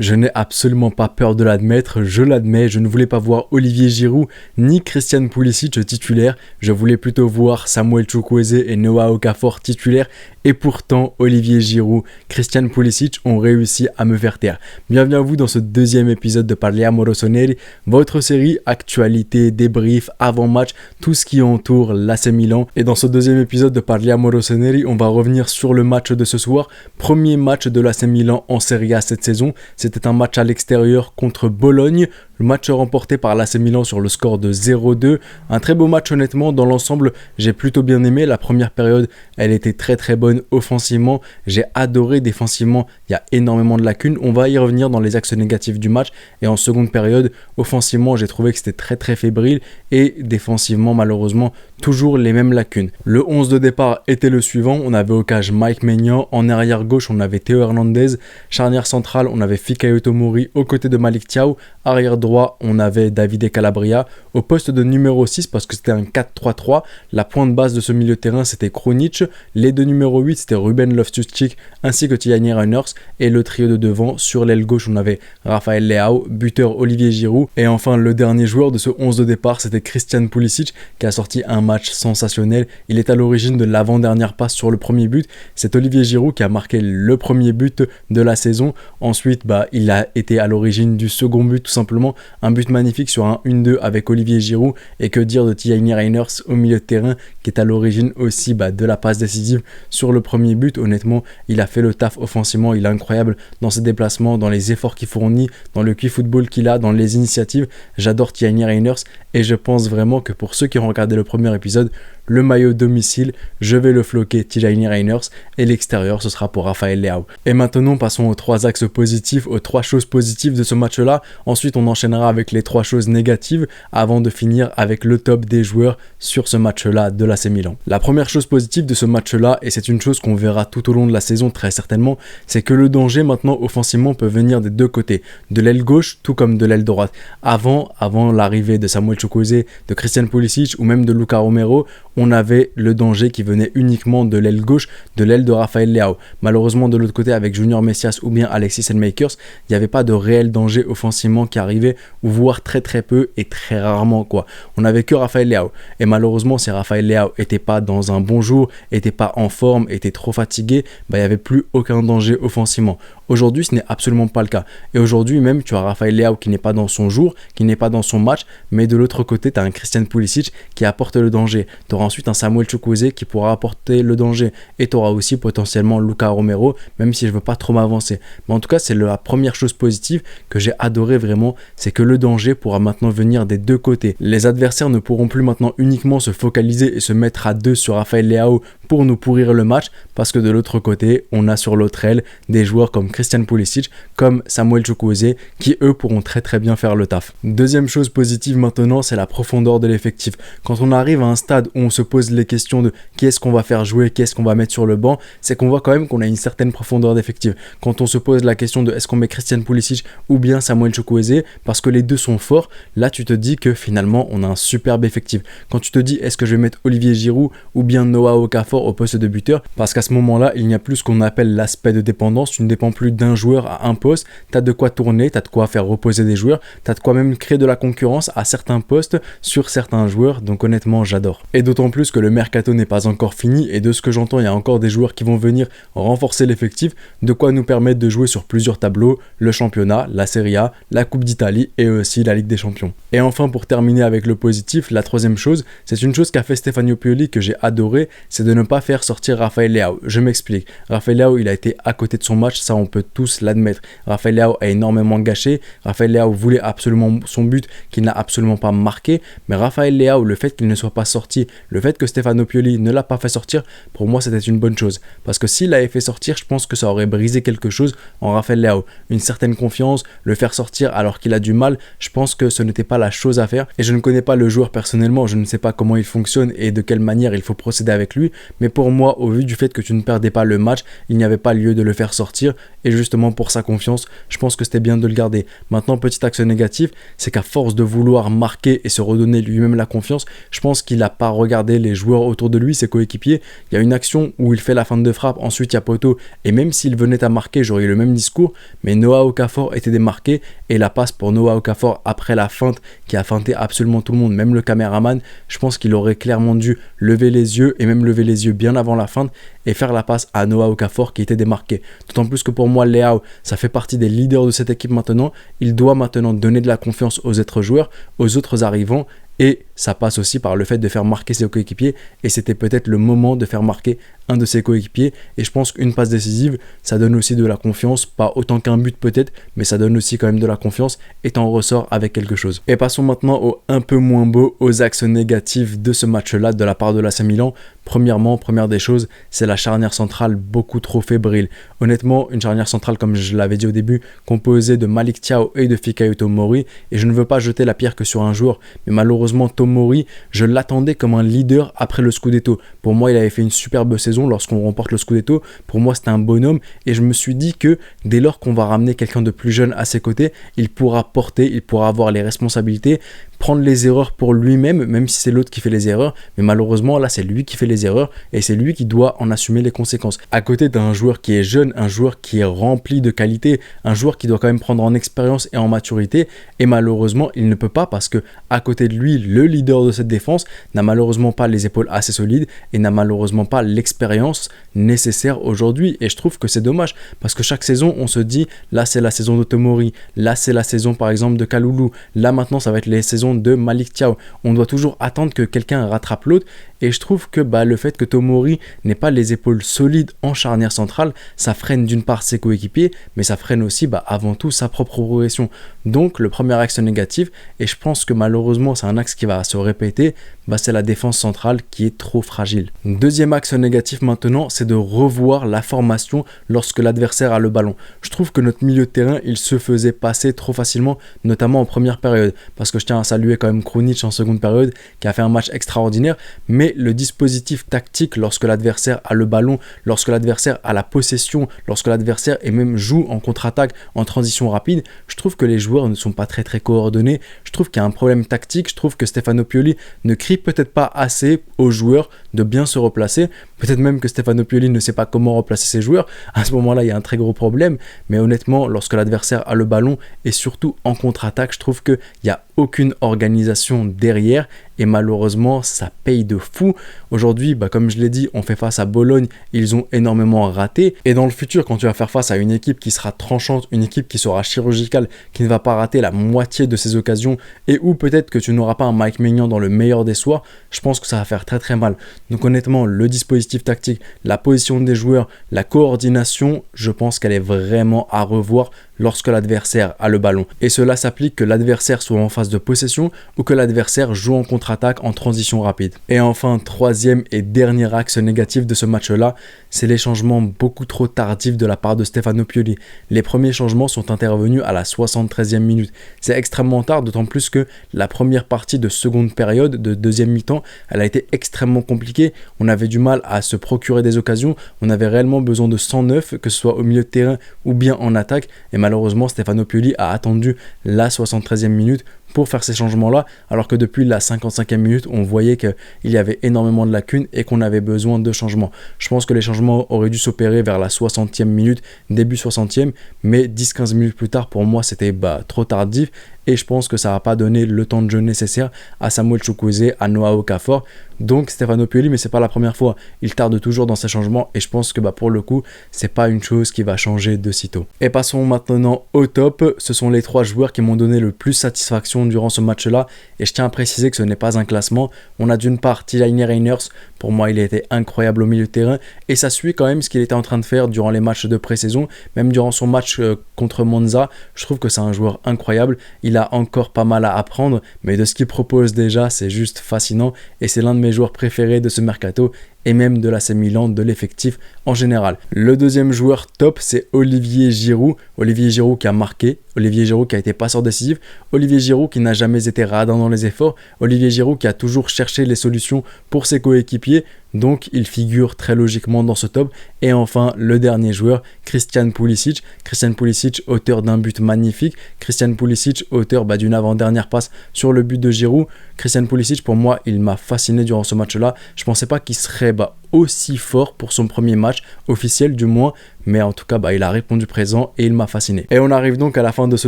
Je n'ai absolument pas peur de l'admettre, je l'admets, je ne voulais pas voir Olivier Giroud ni Christian Pulisic titulaires, je voulais plutôt voir Samuel Chukwueze et Noah Okafor titulaires, et pourtant Olivier Giroud, Christian Pulisic ont réussi à me faire taire. Bienvenue à vous dans ce deuxième épisode de Parliamo Rossoneri, votre série actualité, débrief, avant-match, tout ce qui entoure l'AC Milan. Et dans ce deuxième épisode de Parliamo Rossoneri, on va revenir sur le match de ce soir, premier match de l'AC Milan en Serie A cette saison. C'était un match à l'extérieur contre Bologne, le match remporté par l'AC Milan sur le score de 0-2. Un très beau match honnêtement, dans l'ensemble j'ai plutôt bien aimé. La première période elle était très bonne offensivement, j'ai adoré défensivement, il y a énormément de lacunes. On va y revenir dans les axes négatifs du match. Et en seconde période, offensivement j'ai trouvé que c'était très fébrile et défensivement malheureusement toujours les mêmes lacunes. Le 11 de départ était le suivant, on avait au cage Mike Maignan, en arrière gauche on avait Théo Hernandez, charnière centrale on avait Fikayo Tomori aux côtés de Malick Thiaw, arrière droit on avait Davide Calabria, au poste de numéro 6 parce que c'était un 4-3-3, la pointe basse de ce milieu de terrain c'était Krunic, les deux numéro 8 c'était Ruben Loftus-Cheek ainsi que Tijani Reijnders, et le trio de devant sur l'aile gauche on avait Rafael Leao, buteur Olivier Giroud, et enfin le dernier joueur de ce 11 de départ c'était Christian Pulisic qui a sorti un match sensationnel. Il est à l'origine de l'avant-dernière passe sur le premier but, c'est Olivier Giroud qui a marqué le premier but de la saison. Ensuite il a été à l'origine du second but, tout simplement un but magnifique sur un 1-2 avec Olivier Giroud, et que dire de Tijani Reijnders au milieu de terrain qui est à l'origine aussi de la passe décisive sur le premier but. Honnêtement il a fait le taf offensivement, il est incroyable dans ses déplacements, dans les efforts qu'il fournit, dans le QI-football qu'il a, dans les initiatives. J'adore Tijani Reijnders et je pense vraiment que pour ceux qui ont regardé le premier épisode, le maillot domicile, je vais le floquer Tijani Reijnders, et l'extérieur ce sera pour Rafael Leao. Et maintenant passons aux trois axes positifs, aux trois choses positives de ce match là. Ensuite on enchaînera avec les trois choses négatives avant de finir avec le top des joueurs sur ce match là de l'AC Milan. La première chose positive de ce match là, et c'est une chose qu'on verra tout au long de la saison très certainement, c'est que le danger maintenant offensivement peut venir des deux côtés, de l'aile gauche tout comme de l'aile droite. Avant l'arrivée de Samuel Chukwueze, de Christian Pulisic ou même de Luka Romero, on avait le danger qui venait uniquement de l'aile gauche, de l'aile de Rafael Leao. Malheureusement de l'autre côté avec Junior Messias ou bien Alexis Elmakers, il n'y avait pas de réel danger offensivement qui arrivait, ou voire très peu et très rarement quoi. On n'avait que Rafael Leao, et malheureusement si Rafael Leao était pas dans un bon jour, était pas en forme, était trop fatigué, il n'y avait plus aucun danger offensivement. Aujourd'hui ce n'est absolument pas le cas, et aujourd'hui même tu as Rafael Leao qui n'est pas dans son jour, qui n'est pas dans son match, mais de l'autre côté tu as un Christian Pulisic qui apporte le danger. Tu auras ensuite un Samuel Chukwueze qui pourra apporter le danger, et tu auras aussi potentiellement Luka Romero, même si je veux pas trop m'avancer. Mais en tout cas c'est la première chose positive que j'ai adoré vraiment, c'est que le danger pourra maintenant venir des deux côtés. Les adversaires ne pourront plus maintenant uniquement se focaliser et se mettre à deux sur Rafael Leao pour nous pourrir le match, parce que de l'autre côté on a sur l'autre aile des joueurs comme Christian Pulisic, comme Samuel Chukwueze qui eux pourront très bien faire le taf. Deuxième chose positive maintenant, c'est la profondeur de l'effectif. Quand on arrive à un stade où on se pose les questions de qui est-ce qu'on va faire jouer, qui est-ce qu'on va mettre sur le banc, c'est qu'on voit quand même qu'on a une certaine profondeur d'effectif. Quand on se pose la question de est-ce qu'on met Christian Pulisic ou bien Samuel Chukwueze, parce que les deux sont forts, là tu te dis que finalement on a un superbe effectif. Quand tu te dis est-ce que je vais mettre Olivier Giroud ou bien Noah Okafor au poste de buteur, parce qu'à ce moment-là il n'y a plus ce qu'on appelle l'aspect de dépendance, tu ne dépends plus d'un joueur à un poste, tu as de quoi tourner, tu as de quoi faire reposer des joueurs, tu as de quoi même créer de la concurrence à certains postes sur certains joueurs, donc honnêtement j'adore. Et d'autant plus que le mercato n'est pas encore fini, et de ce que j'entends il y a encore des joueurs qui vont venir renforcer l'effectif, de quoi nous permettre de jouer sur plusieurs tableaux, le championnat, la Serie A, la Coupe d'Italie et aussi la Ligue des Champions. Et enfin pour terminer avec le positif, la troisième chose, c'est une chose qu'a fait Stefano Pioli que j'ai adoré, c'est de ne pas faire sortir Rafael Leao. Je m'explique, Rafael Leao il a été à côté de son match, ça on peut tous l'admettre. Rafael Leao a énormément gâché, Rafael Leao voulait absolument son but qu'il n'a absolument pas marqué, mais Rafael Leao, le fait qu'il ne soit pas sorti, le fait que Stefano Pioli ne l'a pas fait sortir, pour moi c'était une bonne chose, parce que s'il l'avait fait sortir, je pense que ça aurait brisé quelque chose en Rafael Leao, une certaine confiance, le faire sortir alors qu'il a du mal, je pense que ce n'était pas la chose à faire, et je ne connais pas le joueur personnellement, je ne sais pas comment il fonctionne et de quelle manière il faut procéder avec lui, mais pour moi au vu du fait que tu ne perdais pas le match, il n'y avait pas lieu de le faire sortir, et justement pour sa confiance, je pense que c'était bien de le garder. Maintenant, petit axe négatif, c'est qu'à force de vouloir marquer et se redonner lui-même la confiance, je pense qu'il n'a pas regardé les joueurs autour de lui, ses coéquipiers. Il y a une action où il fait la feinte de frappe, ensuite il y a poteau, et même s'il venait à marquer, j'aurais eu le même discours, mais Noah Okafor était démarqué, et la passe pour Noah Okafor après la feinte, qui a feinté absolument tout le monde, même le caméraman, je pense qu'il aurait clairement dû lever les yeux, et même lever les yeux bien avant la feinte, et faire la passe à Noah Okafor qui était démarqué. D'autant plus que pour moi, Leao, ça fait partie des leaders de cette équipe maintenant. Il doit maintenant donner de la confiance aux autres joueurs, aux autres arrivants, et ça passe aussi par le fait de faire marquer ses coéquipiers, et c'était peut-être le moment de faire marquer un de ses coéquipiers, et je pense qu'une passe décisive, ça donne aussi de la confiance, pas autant qu'un but peut-être, mais ça donne aussi quand même de la confiance, et t'en ressors avec quelque chose. Et passons maintenant au un peu moins beau, aux axes négatifs de ce match-là de la part de l'AC Milan. Premièrement, première des choses, c'est la charnière centrale beaucoup trop fébrile. Honnêtement, une charnière centrale, comme je l'avais dit au début, composée de Malick Thiaw et de Fikayo Tomori, et je ne veux pas jeter la pierre que sur un joueur, mais malheureusement Tomori, je l'attendais comme un leader après le Scudetto. Pour moi, il avait fait une superbe saison lorsqu'on remporte le Scudetto. Pour moi, c'était un bonhomme, et je me suis dit que dès lors qu'on va ramener quelqu'un de plus jeune à ses côtés, il pourra porter, il pourra avoir les responsabilités, prendre les erreurs pour lui-même, même si c'est l'autre qui fait les erreurs, mais malheureusement là c'est lui qui fait les erreurs et c'est lui qui doit en assumer les conséquences. À côté d'un joueur qui est jeune, un joueur qui est rempli de qualité, un joueur qui doit quand même prendre en expérience et en maturité, et malheureusement il ne peut pas parce que à côté de lui, le leader de cette défense n'a malheureusement pas les épaules assez solides et n'a malheureusement pas l'expérience nécessaire aujourd'hui, et je trouve que c'est dommage parce que chaque saison on se dit là c'est la saison de Tomori, là c'est la saison par exemple de Kalulu, là maintenant ça va être les saisons de Malick Thiaw. On doit toujours attendre que quelqu'un rattrape l'autre, et je trouve que le fait que Tomori n'ait pas les épaules solides en charnière centrale, ça freine d'une part ses coéquipiers, mais ça freine aussi avant tout sa propre progression. Donc le premier axe négatif, et je pense que malheureusement c'est un axe qui va se répéter, c'est la défense centrale qui est trop fragile. Deuxième axe négatif maintenant, c'est de revoir la formation lorsque l'adversaire a le ballon. Je trouve que notre milieu de terrain, il se faisait passer trop facilement, notamment en première période, parce que je tiens à saluer quand même Krunic en seconde période, qui a fait un match extraordinaire, mais le dispositif tactique lorsque l'adversaire a le ballon, lorsque l'adversaire a la possession, lorsque l'adversaire et même joue en contre-attaque, en transition rapide, je trouve que les joueurs ne sont pas très coordonnés, je trouve qu'il y a un problème tactique, je trouve que Stefano Pioli ne crie peut-être pas assez aux joueurs de bien se replacer, peut-être même que Stefano Pioli ne sait pas comment replacer ses joueurs, à ce moment-là il y a un très gros problème, mais honnêtement lorsque l'adversaire a le ballon et surtout en contre-attaque, je trouve qu'il n'y a aucune organisation derrière, et malheureusement ça paye de fou. Aujourd'hui, comme je l'ai dit, on fait face à Bologne, ils ont énormément raté, et dans le futur quand tu vas faire face à une équipe qui sera tranchante, une équipe qui sera chirurgicale, qui ne va pas rater la moitié de ses occasions, et où peut-être que tu n'auras pas un Mike Maignan dans le meilleur des soirs, je pense que ça va faire très mal. Donc honnêtement, le dispositif tactique, la position des joueurs, la coordination, je pense qu'elle est vraiment à revoir lorsque l'adversaire a le ballon. Et cela s'applique que l'adversaire soit en phase de possession ou que l'adversaire joue en contre-attaque en transition rapide. Et enfin, troisième et dernier axe négatif de ce match-là, c'est les changements beaucoup trop tardifs de la part de Stefano Pioli. Les premiers changements sont intervenus à la 73e minute. C'est extrêmement tard, d'autant plus que la première partie de seconde période, de deuxième mi-temps, elle a été extrêmement compliquée. On avait du mal à se procurer des occasions, on avait réellement besoin de 109, que ce soit au milieu de terrain ou bien en attaque, et malheureusement Stefano Pioli a attendu la 73e minute pour faire ces changements-là, alors que depuis la 55e minute, on voyait qu'il y avait énormément de lacunes et qu'on avait besoin de changements. Je pense que les changements auraient dû s'opérer vers la 60e minute, début 60e, mais 10-15 minutes plus tard, pour moi, c'était trop tardif, et je pense que ça n'a pas donné le temps de jeu nécessaire à Samuel Chukwueze, à Noah Okafor. Donc Stefano Pioli, mais c'est pas la première fois, il tarde toujours dans ses changements, et je pense que pour le coup, c'est pas une chose qui va changer de sitôt. Et passons maintenant au top. Ce sont les 3 joueurs qui m'ont donné le plus satisfaction durant ce match-là, et je tiens à préciser que ce n'est pas un classement. On a d'une part Tijani Reiners, pour moi il a été incroyable au milieu de terrain, et ça suit quand même ce qu'il était en train de faire durant les matchs de pré-saison, même durant son match contre Monza. Je trouve que c'est un joueur incroyable, il a encore pas mal à apprendre, mais de ce qu'il propose déjà, c'est juste fascinant, et c'est l'un de mes joueurs préférés de ce mercato, et même de l'AC Milan, de l'effectif en général. Le deuxième joueur top, c'est Olivier Giroud. Olivier Giroud qui a marqué, Olivier Giroud qui a été passeur décisif, Olivier Giroud qui n'a jamais été radin dans les efforts, Olivier Giroud qui a toujours cherché les solutions pour ses coéquipiers. donc il figure très logiquement dans ce top. Et enfin, le dernier joueur, Christian Pulisic. Christian Pulisic, auteur d'un but magnifique. Christian Pulisic, auteur d'une avant-dernière passe sur le but de Giroud. Christian Pulisic, pour moi, il m'a fasciné durant ce match-là. Je ne pensais pas qu'il serait aussi fort pour son premier match, officiel du moins, mais en tout cas, il a répondu présent et il m'a fasciné. Et on arrive donc à la fin de ce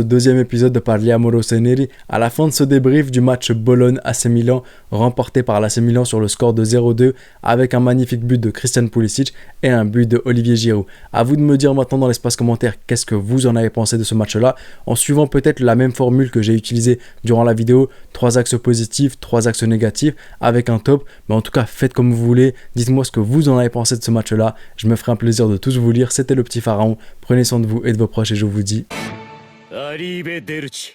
deuxième épisode de Parliamo Rossoneri, à la fin de ce débrief du match Bologne-AC Milan, remporté par l'AC Milan sur le score de 0-2, avec un magnifique but de Christian Pulisic et un but de Olivier Giroud. À vous de me dire maintenant dans l'espace commentaire qu'est-ce que vous en avez pensé de ce match-là, en suivant peut-être la même formule que j'ai utilisée durant la vidéo, 3 axes positifs, 3 axes négatifs, avec un top. Mais en tout cas, faites comme vous voulez, dites-moi ce que vous en avez pensé de ce match-là, je me ferai un plaisir de tous vous lire. C'était le petit pharaon, prenez soin de vous et de vos proches et je vous dis... Arrivederci.